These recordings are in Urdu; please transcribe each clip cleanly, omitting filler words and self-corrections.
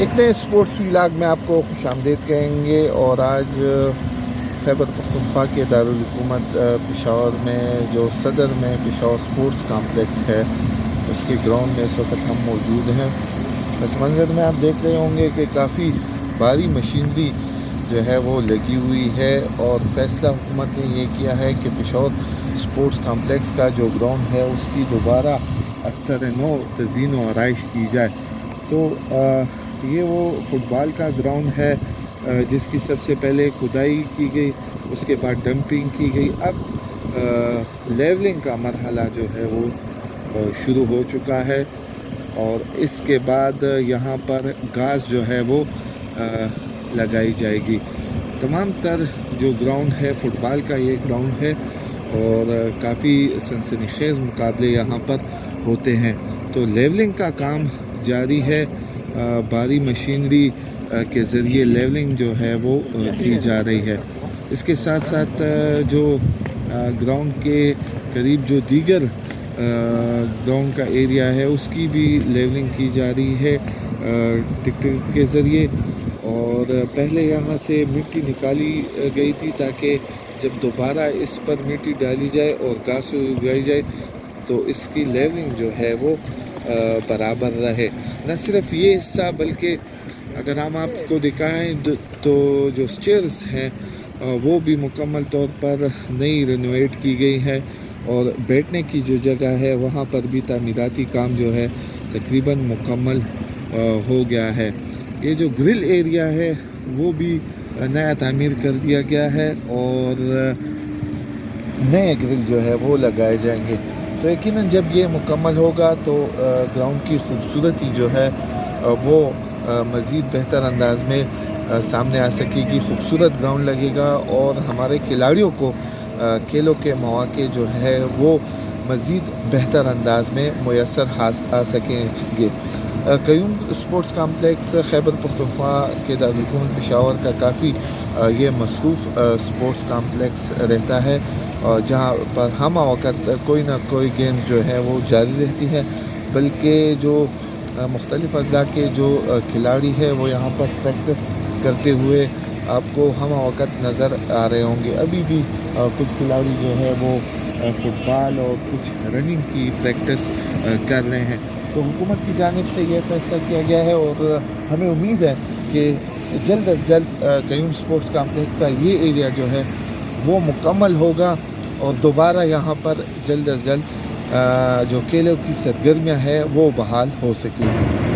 ایک نئے اسپورٹس ولاگ میں آپ کو خوش آمدید کہیں گے، اور آج خیبر پختونخوا کے دارالحکومت پشاور میں جو صدر میں پشاور اسپورٹس کامپلیکس ہے اس کے گراؤنڈ میں اس وقت ہم موجود ہیں۔ پس منظر میں آپ دیکھ رہے ہوں گے کہ کافی بھاری مشینری جو ہے وہ لگی ہوئی ہے، اور فیصلہ حکومت نے یہ کیا ہے کہ پشاور اسپورٹس کامپلیکس کا جو گراؤنڈ ہے اس کی دوبارہ اثر نو تزئین و آرائش کی جائے۔ تو یہ وہ فٹ بال کا گراؤنڈ ہے جس کی سب سے پہلے کھدائی کی گئی، اس کے بعد ڈمپنگ کی گئی، اب لیولنگ کا مرحلہ جو ہے وہ شروع ہو چکا ہے، اور اس کے بعد یہاں پر گھاس جو ہے وہ لگائی جائے گی۔ تمام تر جو گراؤنڈ ہے فٹ بال کا یہ گراؤنڈ ہے، اور کافی سنسنی خیز مقابلے یہاں پر ہوتے ہیں۔ تو لیولنگ کا کام جاری ہے، بھاری مشینری کے ذریعے لیولنگ جو ہے وہ کی جا رہی ہے۔ اس کے ساتھ ساتھ جو گراؤنڈ کے قریب جو دیگر گراؤنڈ کا ایریا ہے اس کی بھی لیولنگ کی جا رہی ہے ٹریکٹر کے ذریعے، اور پہلے یہاں سے مٹی نکالی گئی تھی تاکہ جب دوبارہ اس پر مٹی ڈالی جائے اور گھاس اگائی جائے تو اس کی لیولنگ جو ہے وہ برابر رہے۔ نہ صرف یہ حصہ بلکہ اگر ہم آپ کو دکھائیں تو جو سٹیئرز ہیں وہ بھی مکمل طور پر نئی رینوویٹ کی گئی ہے، اور بیٹھنے کی جو جگہ ہے وہاں پر بھی تعمیراتی کام جو ہے تقریباً مکمل ہو گیا ہے۔ یہ جو گرل ایریا ہے وہ بھی نیا تعمیر کر دیا گیا ہے، اور نئے گرل جو ہے وہ لگائے جائیں گے۔ تو یقیناً جب یہ مکمل ہوگا تو گراؤنڈ کی خوبصورتی جو ہے وہ مزید بہتر انداز میں سامنے آ سکے گی، خوبصورت گراؤنڈ لگے گا، اور ہمارے کھلاڑیوں کو کھیلوں کے مواقع جو ہے وہ مزید بہتر انداز میں میسر آ سکیں گے۔ قیوم اسپورٹس کامپلیکس خیبر پختونخوا کے دارالحکومت پشاور کا کافی یہ مصروف اسپورٹس کامپلیکس رہتا ہے، جہاں پر ہمہ وقت کوئی نہ کوئی گیمز جو ہے وہ جاری رہتی ہے، بلکہ جو مختلف اضلاع کے جو کھلاڑی ہے وہ یہاں پر پریکٹس کرتے ہوئے آپ کو ہمہ وقت نظر آ رہے ہوں گے۔ ابھی بھی کچھ کھلاڑی جو ہے وہ فٹ بال اور کچھ رننگ کی پریکٹس کر رہے ہیں۔ تو حکومت کی جانب سے یہ فیصلہ کیا گیا ہے، اور ہمیں امید ہے کہ جلد از جلد قیوم اسپورٹس کامپلیکس کا یہ ایریا جو ہے وہ مکمل ہوگا، اور دوبارہ یہاں پر جلد از جلد جو کھیلوں کی سرگرمیاں ہیں وہ بحال ہو سکیں گی۔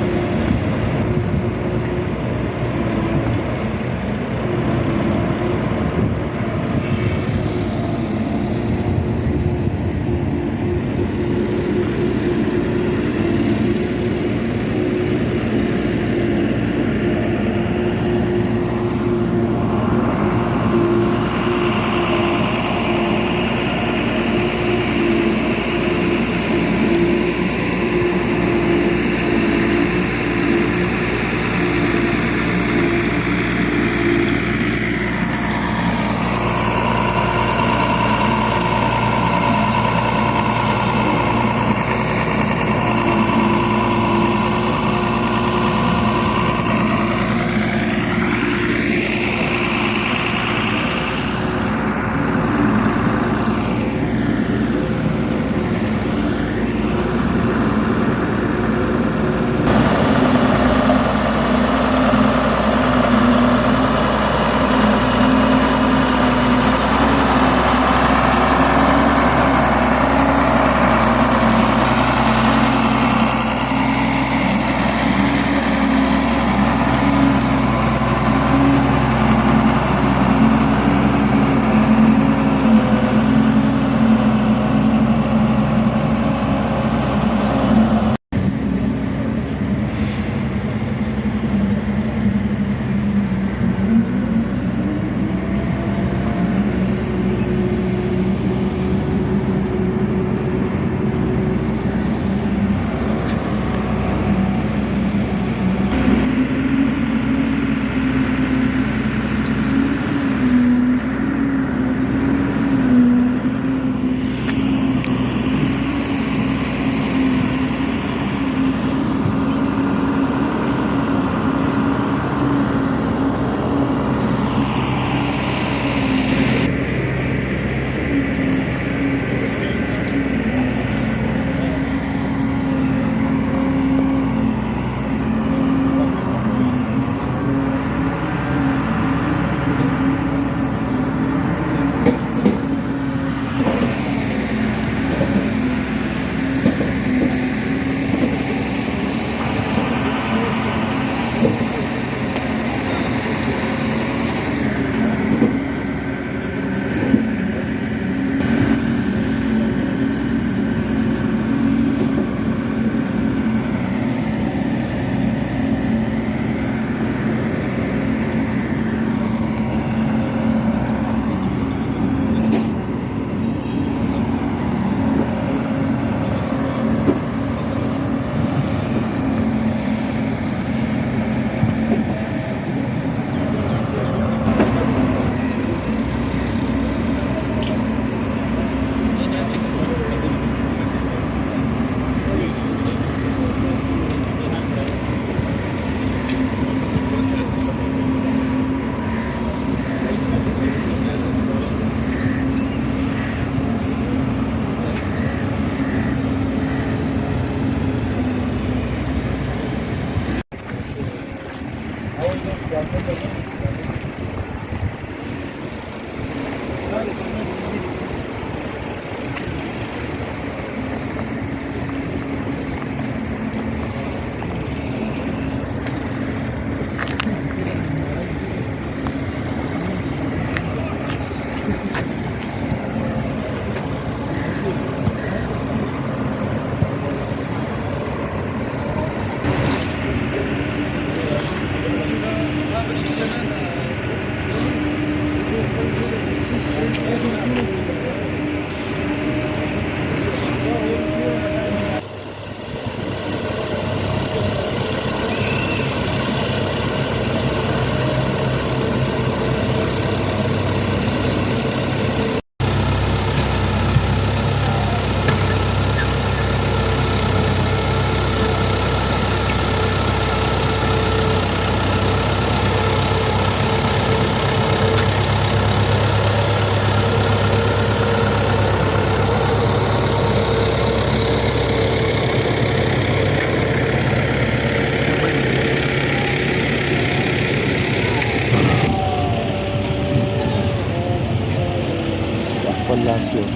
Palacios,